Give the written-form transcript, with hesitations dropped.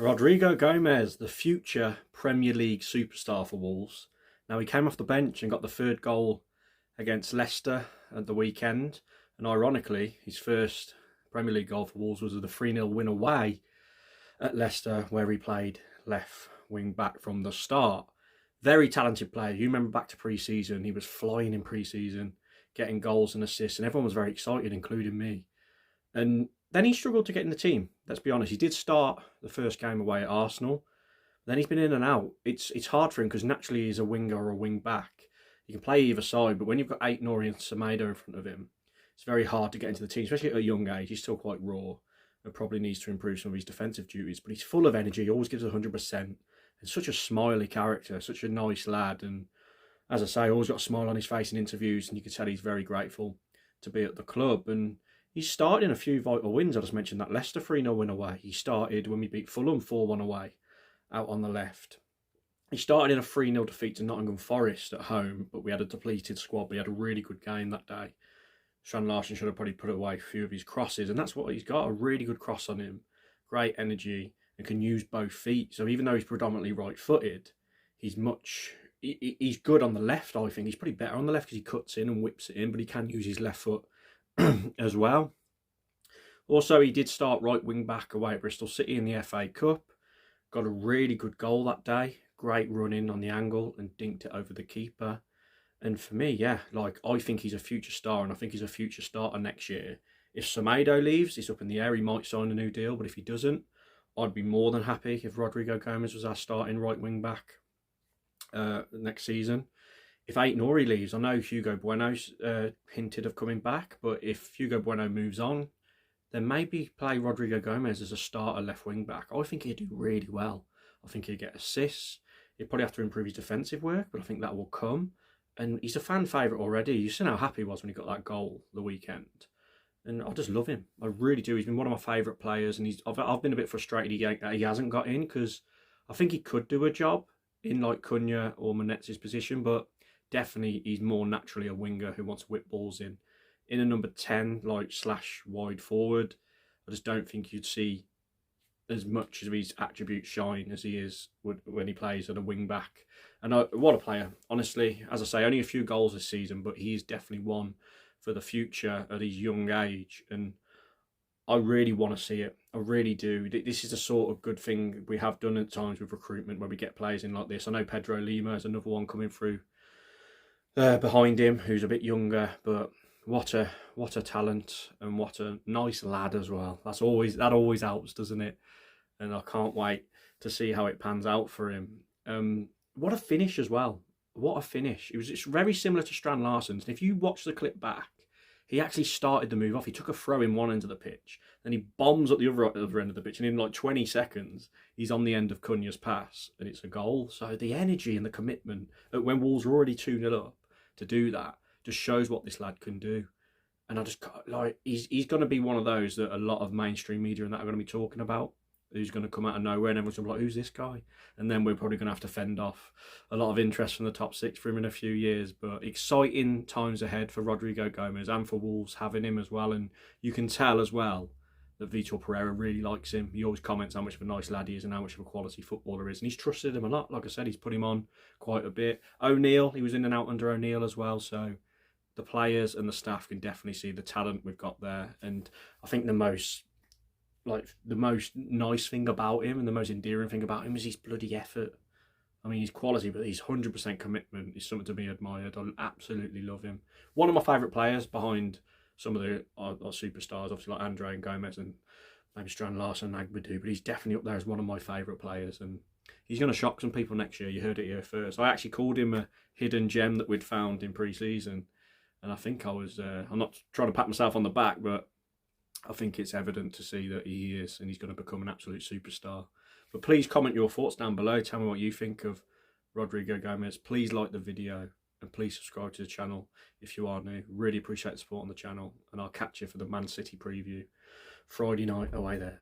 Rodrigo Gomes, the future Premier League superstar for Wolves. Now, he came off the bench and got the third goal against Leicester at the weekend. And ironically, his first Premier League goal for Wolves was the 3-0 win away at Leicester, where he played left wing back from the start. Very talented player. You remember back to pre-season, he was flying in pre-season, getting goals and assists, and everyone was very excited, including me. And then he struggled to get in the team. Let's be honest. He did start the first game away at Arsenal. Then he's been in and out. It's hard for him because naturally he's a winger or a wing back. He can play either side, but when you've got Ait-Nouri and Semedo in front of him, it's very hard to get into the team, especially at a young age. He's still quite raw and probably needs to improve some of his defensive duties. But he's full of energy. He always gives 100%. And such a smiley character, such a nice lad. And as I say, always got a smile on his face in interviews, and you can tell he's very grateful to be at the club. And he's started in a few vital wins. I just mentioned that Leicester 3-0 win away. He started when we beat Fulham 4-1 away out on the left. He started in a 3-0 defeat to Nottingham Forest at home, but we had a depleted squad. We had a really good game that day. Strand Larsen should have probably put away a few of his crosses, and that's what he's got, a really good cross on him. Great energy and can use both feet. So even though he's predominantly right-footed, he's good on the left, I think. He's pretty better on the left because he cuts in and whips it in, but he can use his left foot as well. Also, he did start right wing back away at Bristol City in the FA Cup. Got a really good goal that day. Great run in on the angle and dinked it over the keeper. And for me, yeah, I think he's a future star, and I think he's a future starter next year. If Semedo leaves, it's up in the air. He might sign a new deal, but if he doesn't, I'd be more than happy if Rodrigo Gomes was our starting right wing back next season. If Ait-Nouri leaves, I know Hugo Bueno's hinted of coming back, but if Hugo Bueno moves on, then maybe play Rodrigo Gomes as a starter left wing back. I think he'd do really well. I think he'd get assists. He'd probably have to improve his defensive work, but I think that will come. And he's a fan favourite already. You see how happy he was when he got that goal the weekend. And I just love him. I really do. He's been one of my favourite players, and I've been a bit frustrated he hasn't got in, because I think he could do a job in like Cunha or Menetz's position, but definitely he's more naturally a winger who wants to whip balls in. In a number 10, / wide forward, I just don't think you'd see as much of his attributes shine as he is when he plays at a wing back. And what a player, honestly. As I say, only a few goals this season, but he's definitely one for the future at his young age. And I really want to see it. I really do. This is the sort of good thing we have done at times with recruitment, where we get players in like this. I know Pedro Lima is another one coming through behind him, who's a bit younger, but what a talent, and what a nice lad as well. That always helps, doesn't it? And I can't wait to see how it pans out for him. What a finish as well. What a finish. It's very similar to Strand Larsen's. And if you watch the clip back, he actually started the move off. He took a throw in one end of the pitch, then he bombs at the other end of the pitch, and in like 20 seconds, he's on the end of Cunha's pass, and it's a goal. So the energy and the commitment, when Wolves were already 2-0 up, to do that just shows what this lad can do. And I just he's going to be one of those that a lot of mainstream media and that are going to be talking about, who's going to come out of nowhere, and everyone's going to be like, who's this guy? And then we're probably going to have to fend off a lot of interest from the top six for him in a few years. But exciting times ahead for Rodrigo Gomes and for Wolves having him as well. And you can tell as well that Vitor Pereira really likes him. He always comments how much of a nice lad he is and how much of a quality footballer he is. And he's trusted him a lot. Like I said, he's put him on quite a bit. O'Neill, he was in and out under O'Neill as well. So the players and the staff can definitely see the talent we've got there. And I think the most nice thing about him and the most endearing thing about him is his bloody effort. I mean, his quality, but his 100% commitment is something to be admired. I absolutely love him. One of my favourite players behind some of the our superstars, obviously like Andre and Gomez and maybe Strand Larsen and Agbadu, but he's definitely up there as one of my favourite players. And he's going to shock some people next year. You heard it here first. I actually called him a hidden gem that we'd found in pre-season. And I think I'm not trying to pat myself on the back, but I think it's evident to see that he is, and he's going to become an absolute superstar. But please comment your thoughts down below. Tell me what you think of Rodrigo Gomes. Please like the video, and please subscribe to the channel if you are new. Really appreciate the support on the channel, and I'll catch you for the Man City preview Friday night away there.